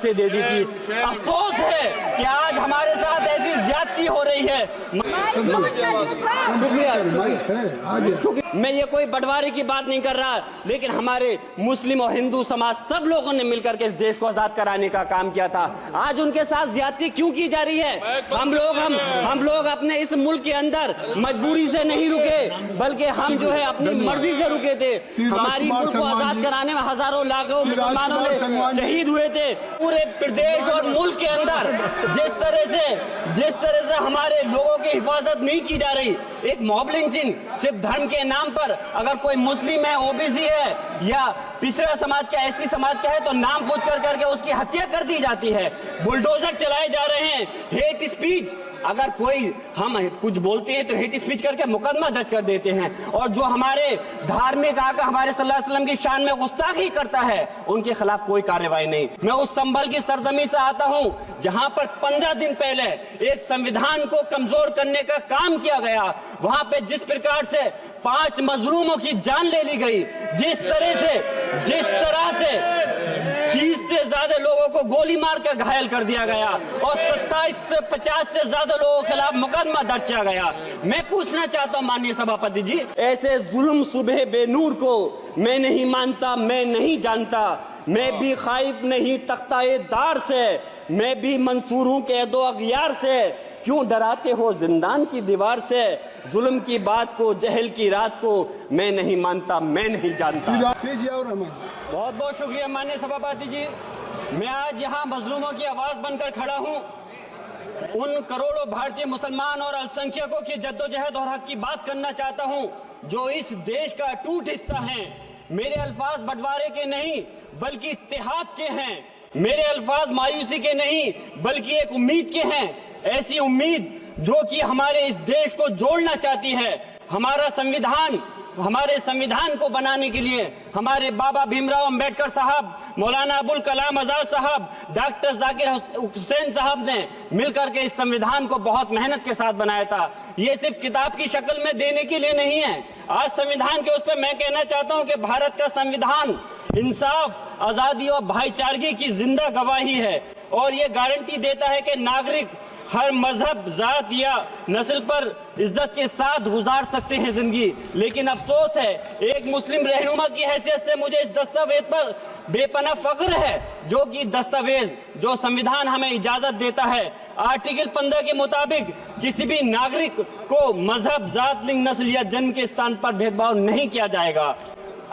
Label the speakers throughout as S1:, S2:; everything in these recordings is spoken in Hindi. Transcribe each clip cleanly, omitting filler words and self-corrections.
S1: से दे दी थी। अफसोस है कि आज हमारे साथ ऐसी ज्यादती हो रही है। शुक्रिया। मैं ये कोई बंटवारे की बात नहीं कर रहा, लेकिन हमारे मुस्लिम और हिंदू समाज सब लोगों ने मिलकर के इस देश को आजाद कराने का काम किया था। आज उनके साथ ज्यादती क्यों की जा रही है? हम लोग अपने इस मुल्क के अंदर मजबूरी से नहीं रुके, बल्कि हम जो है अपनी मर्जी से रुके थे। हमारी मुल्क को आजाद कराने में हजारों लाखों मुसलमानों ने शहीद हुए थे। पूरे प्रदेश और मुल्क के अंदर जिस तरह से हमारे लोगों की हिफाजत नहीं की जा रही, एक मॉब लिंचिंग सिर्फ धर्म के नाम पर, अगर कोई मुस्लिम है, ओबीसी है या पिछड़ा समाज का, एससी समाज का है, तो नाम पूछ करके उसकी हत्या कर दी जाती है। बुलडोजर चलाए जा रहे हैं। हेट स्पीच, अगर कोई हम कुछ बोलते हैं तो हेट स्पीच करके मुकदमा दर्ज कर देते हैं। और जो हमारे धार्मिक आका हमारे सल्लल्लाहु अलैहि वसल्लम की शान में गुस्ताखी करता है, उनके खिलाफ कोई कार्रवाई नहीं। मैं उस संभल की सरजमी से आता हूं जहां पर 15 दिन पहले एक संविधान को कमजोर करने का काम किया गया। वहां पे जिस प्रकार से 5 मजलूमों की जान ले ली गई, जिस तरह से 30 से ज्यादा लोगों को गोली मारकर घायल कर दिया गया और 27 से 50 से ज्यादा लोगों के खिलाफ मुकदमा दर्ज किया गया। मैं पूछना चाहता हूं माननीय सभापति जी, ऐसे जुल्म सुबह बेनूर को मैं नहीं मानता, मैं नहीं जानता। मैं भी खाइफ नहीं तख्ताए दार से, मैं भी मंसूर हूं कैदो अगियार से। क्यों डराते हो जिंदान की दीवार से? जुल्म की बात को, जहल की रात को मैं नहीं मानता, मैं नहीं जानता। बहुत बहुत शुक्रिया माननीय सभापति जी। मैं आज यहाँ मजलूमों की आवाज बनकर खड़ा हूँ। उन करोड़ों भारतीय मुसलमान और अल्पसंख्यकों की जद्दोजहद और हक की बात करना चाहता हूँ जो इस देश का अटूट हिस्सा हैं। मेरे अल्फाज बंटवारे के नहीं बल्कि इत्तेहाद के हैं। मेरे अल्फाज मायूसी के नहीं बल्कि एक उम्मीद के हैं। ऐसी उम्मीद जो कि हमारे इस देश को जोड़ना चाहती है। हमारे संविधान को बनाने के लिए हमारे बाबा भीमराव अंबेडकर साहब, मौलाना अबुल कलाम आजाद साहब, डॉक्टर जाकिर हुसैन साहब ने मिलकर के इस संविधान को बहुत मेहनत के साथ बनाया था। ये सिर्फ किताब की शक्ल में देने के लिए नहीं है। आज संविधान के उस पर मैं कहना चाहता हूं कि भारत का संविधान इंसाफ, आजादी और भाईचारगी की जिंदा गवाही है और ये गारंटी देता है कि नागरिक हर मजहब, जात या नस्ल पर इज्जत के साथ गुजार सकते हैं जिंदगी। लेकिन अफसोस है, एक मुस्लिम रहनुमा की हैसियत से मुझे इस दस्तावेज पर बेपनाह फख्र है, जो कि दस्तावेज जो संविधान हमें इजाजत देता है। आर्टिकल 15 के मुताबिक किसी भी नागरिक को मजहब, जात, लिंग, नस्ल या जन्म के स्थान पर भेदभाव नहीं किया जाएगा।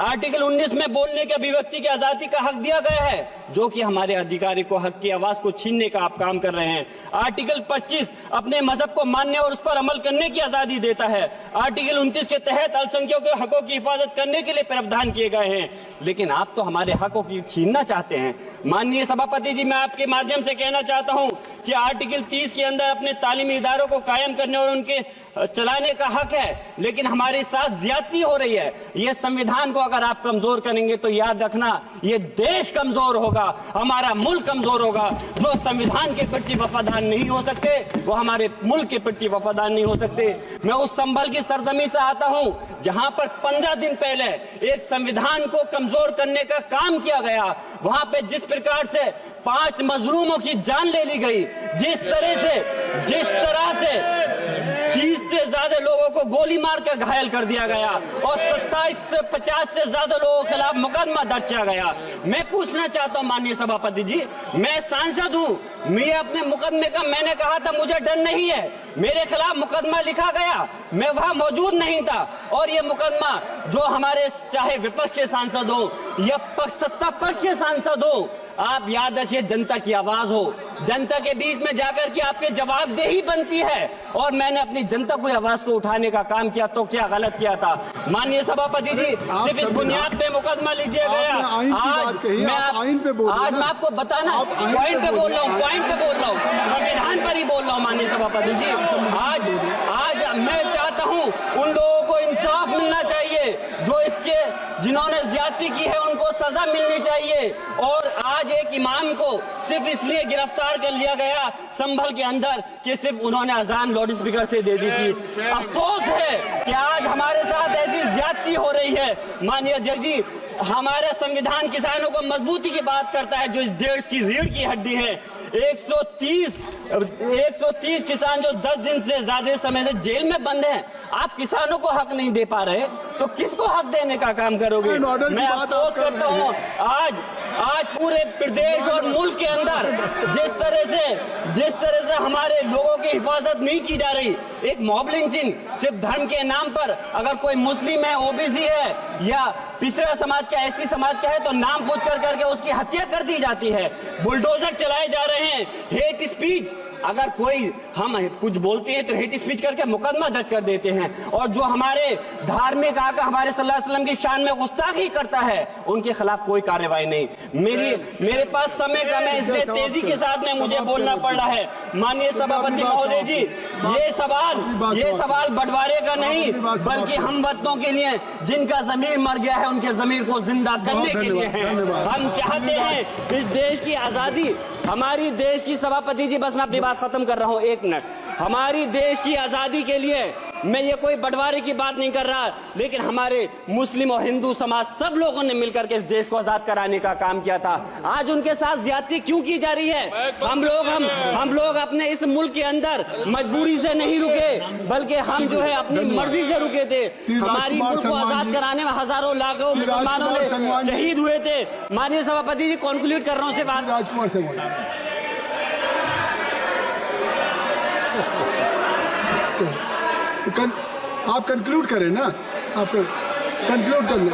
S1: आर्टिकल 19 में बोलने के अभिव्यक्ति की आजादी का हक दिया गया है, जो कि हमारे अधिकारी को हक की आवाज को छीनने का आप काम कर रहे हैं। आर्टिकल 25 अपने मजहब को मानने और उस पर अमल करने की आजादी देता है। आर्टिकल 29 के तहत अल्पसंख्यकों के हकों की हिफाजत करने के लिए प्रावधान किए गए हैं। लेकिन आप तो हमारे हकों की छीनना चाहते हैं। माननीय सभापति जी, मैं आपके माध्यम से कहना चाहता हूं कि आर्टिकल 30 के अंदर अपने तालीमी इदारों को कायम करने और उनके चलाने का हक है, लेकिन हमारे साथ ज्यादती हो रही है। ये संविधान को अगर आप कमजोर करेंगे तो याद रखना, ये देश कमजोर होगा, हमारा मुल्क कमजोर होगा। जो संविधान के प्रति वफादार नहीं हो सकते, वो हमारे मुल्क के प्रति वफादार नहीं हो सकते। मैं उस संभल की सरजमी से आता हूं जहां पर 15 दिन पहले एक संविधान को कमजोर करने का काम किया गया। वहां पे जिस प्रकार से 5 मजलूमों की जान ले ली गई, जिस तरह से 30 से ज्यादा लोगों को गोली मारकर घायल कर दिया गया और 27 से 50 से ज्यादा लोगों के खिलाफ मुकदमा दर्ज किया गया। मैं पूछना चाहता हूं माननीय सभापति जी, मैं सांसद हूं, मैं अपने मुकदमे का, मैंने कहा था मुझे डर नहीं है, मेरे खिलाफ मुकदमा लिखा गया, मैं वहां मौजूद नहीं था। और ये मुकदमा जो हमारे चाहे विपक्ष के सांसद हो या सत्ता पक्ष के सांसद हो, आप याद रखिए जनता की आवाज हो, जनता के बीच में जाकर के आपके जवाबदेही बनती है। और मैंने अपनी जनता को आवाज को उठाने का काम किया, तो क्या गलत किया था? माननीय सभापति जी, सिर्फ इस बुनियाद पे मुकदमा लीजिए गया। आज मैं आपको बताना पॉइंट पे बोल रहा हूँ, संविधान पर ही बोल रहा हूँ माननीय सभापति जी। आज मैं चाहता हूँ उन लोगों को इंसाफ मिलना चाहिए जो जिन्होंने ज्यादती की है, उनको सजा मिलनी चाहिए। और आज एक इमाम को सिर्फ इसलिए गिरफ्तार कर लिया गया संभल के अंदर कि सिर्फ उन्होंने अजान लाउड स्पीकर से दे दी थी। अफसोस है कि आज हमारे साथ ऐसी ज्यादती हो रही है। माननीय अध्यक्ष जी, हमारा संविधान किसानों को मजबूती की बात करता है, जो इस देश की रीढ़ की हड्डी है। 130 किसान जो 10 दिन से ज्यादा समय से जेल में बंद हैं, आप किसानों को हक नहीं दे पा रहे तो किसको हक देने का काम करोगे? मैं अफसोस करता हूँ आज पूरे प्रदेश और मुल्क के अंदर जिस तरह से हमारे लोगों की हिफाजत नहीं की जा रही। एक मॉब लिंचिंग सिर्फ धर्म के नाम पर, अगर कोई मुस्लिम है, ओबीसी है या पिछड़ा समाज का, एससी समाज का है तो नाम पूछ करके उसकी हत्या कर दी जाती है। बुलडोजर चलाए जा रहे हैं। हेट स्पीच, अगर कोई हम कुछ बोलते हैं तो हेट स्पीच करके मुकदमा दर्ज कर देते हैं। और जो हमारे धार्मिक आका हमारे सल्लल्लाहु अलैहि वसल्लम की शान में गुस्ताखी करता है, उनके खिलाफ कोई कार्रवाई नहीं। मेरे पास समय कम है, इसलिए तेजी के साथ में मुझे बोलना पड़ रहा है। माननीय सभापति महोदय जी, ये सवाल बंटवारे का नहीं, बल्कि हम वतनों के लिए, जिनका जमीर मर गया है, उनके जमीर को जिंदा करने के लिए है। हम चाहते हैं इस देश की आजादी, हमारी देश की, सभापति जी बस मैं अपनी बात खत्म कर रहा हूं, 1 मिनट। हमारी देश की आजादी के लिए मैं ये कोई बंटवारे की बात नहीं कर रहा, लेकिन हमारे मुस्लिम और हिंदू समाज सब लोगों ने मिलकर के इस देश को आजाद कराने का काम किया था। आज उनके साथ ज्यादती क्यों की जा रही है? हम लोग अपने इस मुल्क के अंदर मजबूरी से नहीं रुके, बल्कि हम जो है अपनी मर्जी से रुके थे। हमारी मुल्क को आजाद कराने में हजारों लाखों मुसलमानों ने शहीद हुए थे। माननीय सभापति जी, कॉन्क्लूड कर रहा हूँ सिर्फ
S2: राजकुमार से आप कंक्लूड करें ना, आप कंक्लूड कर लें।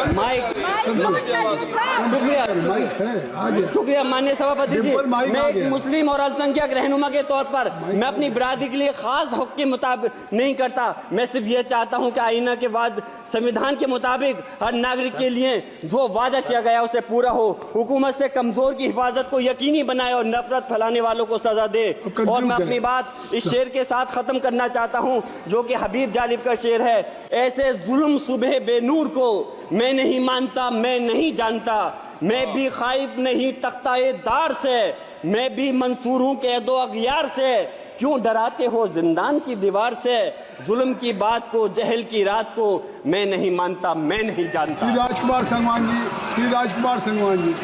S1: शुक्रिया माननीय सभापति जी। मैं एक मुस्लिम और अल्पसंख्यक रहनुमा के तौर पर मैं अपनी बिरादरी के लिए खास हक के मुताबिक नहीं करता। मैं सिर्फ ये चाहता हूं कि आईना के बाद संविधान के मुताबिक हर नागरिक के लिए जो वादा किया गया उसे पूरा हो, हुकूमत से कमजोर की हिफाजत को यकीनी बनाए और नफरत फैलाने वालों को सजा दे। और मैं अपनी बात इस शेर के साथ खत्म करना चाहता हूं, जो कि हबीब जालिब का शेर है। ऐसे जुल्म सुबह बेनूर को मैं नहीं मानता, मैं नहीं जानता, मैं भी खाइफ नहीं तख्ताए दार से, मैं भी मंसूर हूं कैदो अगयार से। क्यों डराते हो जिंदान की दीवार से? जुल्म की बात को, जहल की रात को मैं नहीं मानता, मैं नहीं जानता।
S2: श्री राजकुमार संगवान जी।